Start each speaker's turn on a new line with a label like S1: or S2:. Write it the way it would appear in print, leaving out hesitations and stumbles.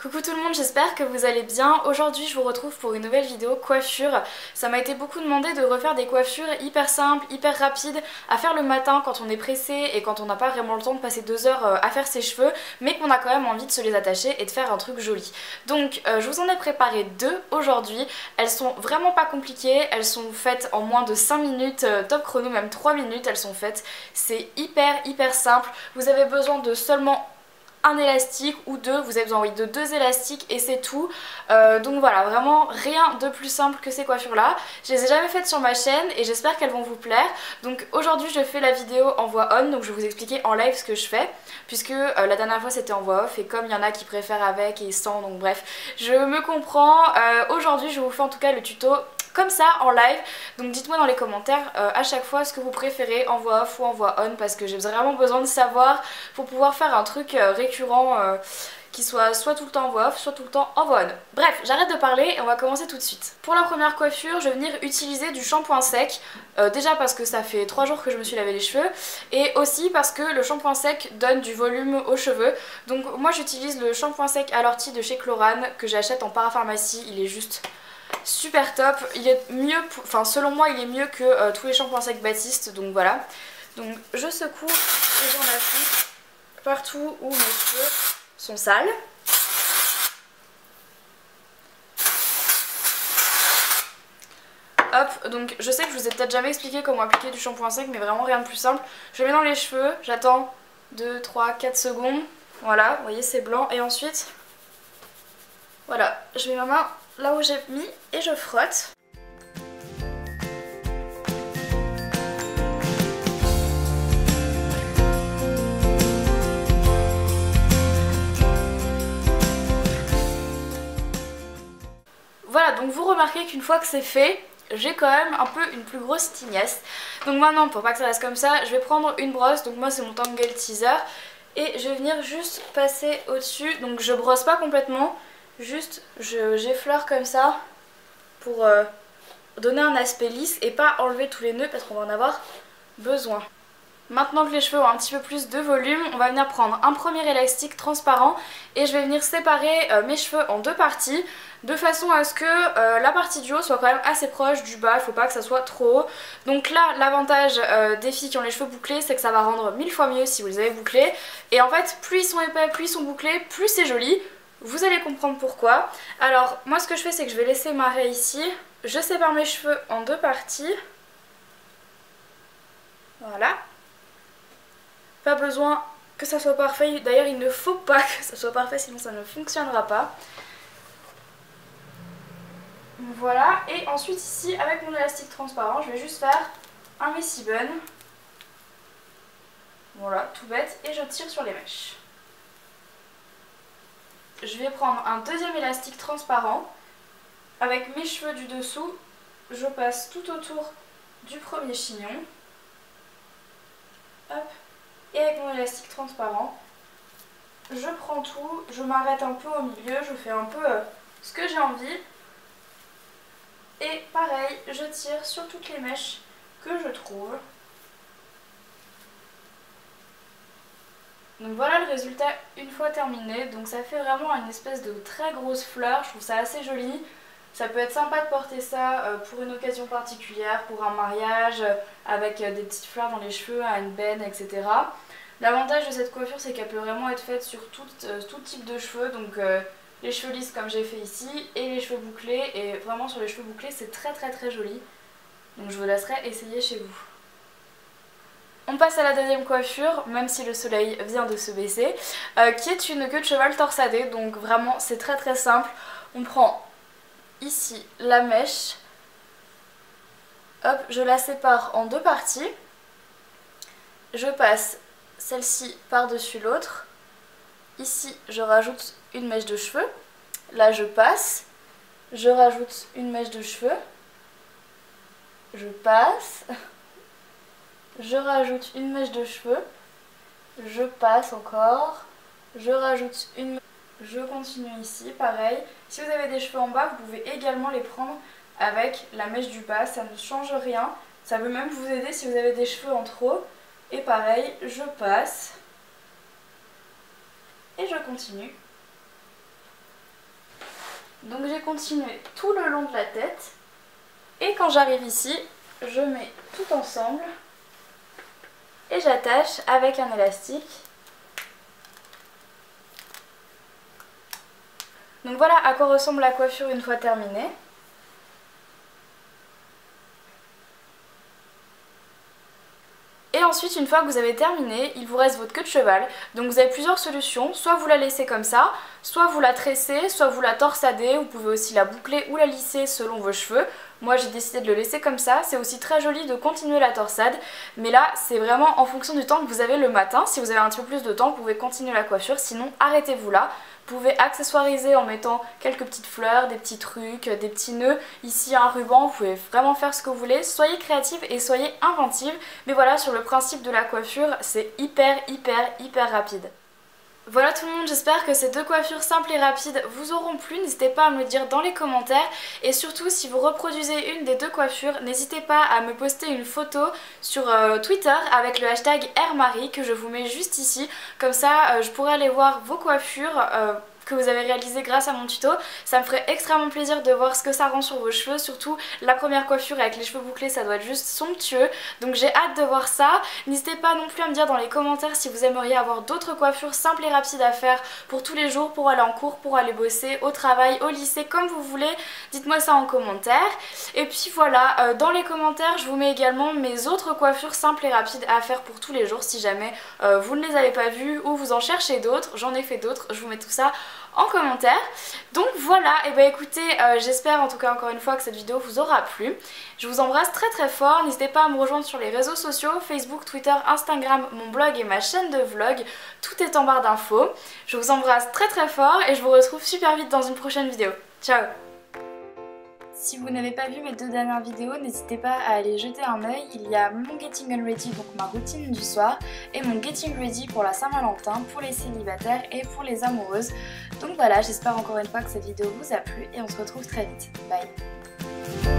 S1: Coucou tout le monde, j'espère que vous allez bien. Aujourd'hui je vous retrouve pour une nouvelle vidéo coiffure. Ça m'a été beaucoup demandé de refaire des coiffures hyper simples, hyper rapides, à faire le matin quand on est pressé et quand on n'a pas vraiment le temps de passer 2 heures à faire ses cheveux, mais qu'on a quand même envie de se les attacher et de faire un truc joli. Donc je vous en ai préparé 2 aujourd'hui. Elles sont vraiment pas compliquées, elles sont faites en moins de 5 minutes, top chrono même 3 minutes elles sont faites. C'est hyper simple. Vous avez besoin de seulement un élastique ou deux, vous avez besoin de 2 élastiques et c'est tout. Donc voilà, vraiment rien de plus simple que ces coiffures là. Je les ai jamais faites sur ma chaîne et j'espère qu'elles vont vous plaire. Donc aujourd'hui je fais la vidéo en voix on, donc je vais vous expliquer en live ce que je fais, puisque la dernière fois c'était en voix off et comme il y en a qui préfèrent avec et sans, donc bref, je me comprends. Aujourd'hui je vous fais en tout cas le tuto comme ça en live, donc dites moi dans les commentaires à chaque fois ce que vous préférez en voix off ou en voix on, parce que j'ai vraiment besoin de savoir pour pouvoir faire un truc récurrent qui soit tout le temps en voix off, soit tout le temps en voix on. Bref, j'arrête de parler et on va commencer tout de suite. Pour la première coiffure, je vais venir utiliser du shampoing sec, déjà parce que ça fait 3 jours que je me suis lavé les cheveux, et aussi parce que le shampoing sec donne du volume aux cheveux. Donc moi j'utilise le shampoing sec à l'ortie de chez Chlorane, que j'achète en parapharmacie, il est juste super top, il est mieux, enfin selon moi il est mieux que tous les shampoings secs Baptiste, donc voilà. Donc je secoue et j'en applique partout où mes cheveux sont sales. Hop, donc je sais que je vous ai peut-être jamais expliqué comment appliquer du shampoing sec, mais vraiment rien de plus simple. Je le mets dans les cheveux, j'attends 2, 3, 4 secondes, voilà, vous voyez c'est blanc, et ensuite, voilà, je mets ma main là où j'ai mis et je frotte. Voilà, donc vous remarquez qu'une fois que c'est fait, j'ai quand même un peu une plus grosse tignasse. Donc maintenant, pour pas que ça reste comme ça, je vais prendre une brosse, donc moi c'est mon Tangle Teaser, et je vais venir juste passer au-dessus. Donc je brosse pas complètement, juste j'effleure comme ça pour donner un aspect lisse et pas enlever tous les nœuds parce qu'on va en avoir besoin. Maintenant que les cheveux ont un petit peu plus de volume, on va venir prendre un premier élastique transparent et je vais venir séparer mes cheveux en 2 parties, de façon à ce que la partie du haut soit quand même assez proche du bas, il ne faut pas que ça soit trop haut. Donc là, l'avantage des filles qui ont les cheveux bouclés, c'est que ça va rendre 1000 fois mieux si vous les avez bouclés. Et en fait, plus ils sont épais, plus ils sont bouclés, plus c'est joli. Vous allez comprendre pourquoi. Alors moi ce que je fais, c'est que je vais laisser ma raie ici. Je sépare mes cheveux en 2 parties. Voilà. Pas besoin que ça soit parfait, d'ailleurs il ne faut pas que ça soit parfait sinon ça ne fonctionnera pas. Voilà, et ensuite ici avec mon élastique transparent je vais juste faire un messy bun. Voilà, tout bête, et je tire sur les mèches. Je vais prendre un deuxième élastique transparent. Avec mes cheveux du dessous, je passe tout autour du premier chignon. Hop. Et avec mon élastique transparent, je prends tout, je m'arrête un peu au milieu, je fais un peu ce que j'ai envie. Et pareil, je tire sur toutes les mèches que je trouve. Donc voilà le résultat une fois terminé. Donc ça fait vraiment une espèce de très grosse fleur, je trouve ça assez joli. Ça peut être sympa de porter ça pour une occasion particulière, pour un mariage, avec des petites fleurs dans les cheveux, à une benne, etc. L'avantage de cette coiffure, c'est qu'elle peut vraiment être faite sur tout type de cheveux, donc les cheveux lisses comme j'ai fait ici, et les cheveux bouclés, et vraiment sur les cheveux bouclés c'est très joli. Donc je vous laisserai essayer chez vous. On passe à la deuxième coiffure, même si le soleil vient de se baisser, qui est une queue de cheval torsadée, donc vraiment c'est très simple. On prend ici la mèche, hop, je la sépare en 2 parties, je passe celle-ci par-dessus l'autre, ici je rajoute une mèche de cheveux, là je passe, je rajoute une mèche de cheveux, je passe, je rajoute une mèche de cheveux, je passe encore, je rajoute une mèche. Je continue ici, pareil. Si vous avez des cheveux en bas, vous pouvez également les prendre avec la mèche du bas, ça ne change rien. Ça peut même vous aider si vous avez des cheveux en trop. Et pareil, je passe et je continue. Donc j'ai continué tout le long de la tête. Et quand j'arrive ici, je mets tout ensemble et j'attache avec un élastique. Donc voilà à quoi ressemble la coiffure une fois terminée. Et ensuite, une fois que vous avez terminé, il vous reste votre queue de cheval. Donc vous avez plusieurs solutions, soit vous la laissez comme ça, soit vous la tressez, soit vous la torsadez, vous pouvez aussi la boucler ou la lisser selon vos cheveux. Moi j'ai décidé de le laisser comme ça, c'est aussi très joli de continuer la torsade, mais là c'est vraiment en fonction du temps que vous avez le matin. Si vous avez un petit peu plus de temps, vous pouvez continuer la coiffure, sinon arrêtez-vous là. Vous pouvez accessoiriser en mettant quelques petites fleurs, des petits trucs, des petits nœuds, ici un ruban, vous pouvez vraiment faire ce que vous voulez. Soyez créative et soyez inventive, mais voilà, sur le principe de la coiffure, c'est hyper rapide. Voilà tout le monde, j'espère que ces deux coiffures simples et rapides vous auront plu. N'hésitez pas à me le dire dans les commentaires. Et surtout, si vous reproduisez une des deux coiffures, n'hésitez pas à me poster une photo sur Twitter avec le hashtag #Marie que je vous mets juste ici. Comme ça, je pourrai aller voir vos coiffures que vous avez réalisé grâce à mon tuto. Ça me ferait extrêmement plaisir de voir ce que ça rend sur vos cheveux, surtout la première coiffure avec les cheveux bouclés, ça doit être juste somptueux, donc j'ai hâte de voir ça. N'hésitez pas non plus à me dire dans les commentaires si vous aimeriez avoir d'autres coiffures simples et rapides à faire pour tous les jours, pour aller en cours, pour aller bosser, au travail, au lycée, comme vous voulez. Dites-moi ça en commentaire. Et puis voilà, dans les commentaires je vous mets également mes autres coiffures simples et rapides à faire pour tous les jours si jamais vous ne les avez pas vues ou vous en cherchez d'autres. J'en ai fait d'autres, je vous mets tout ça en commentaire. Donc voilà, et bah écoutez, j'espère en tout cas encore une fois que cette vidéo vous aura plu. Je vous embrasse très fort, n'hésitez pas à me rejoindre sur les réseaux sociaux, Facebook, Twitter, Instagram, mon blog et ma chaîne de vlog, tout est en barre d'infos. Je vous embrasse très fort et je vous retrouve super vite dans une prochaine vidéo. Ciao! Si vous n'avez pas vu mes deux dernières vidéos, n'hésitez pas à aller jeter un œil. Il y a mon Getting Ready, donc ma routine du soir, et mon Getting Ready pour la Saint-Valentin, pour les célibataires et pour les amoureuses. Donc voilà, j'espère encore une fois que cette vidéo vous a plu et on se retrouve très vite. Bye!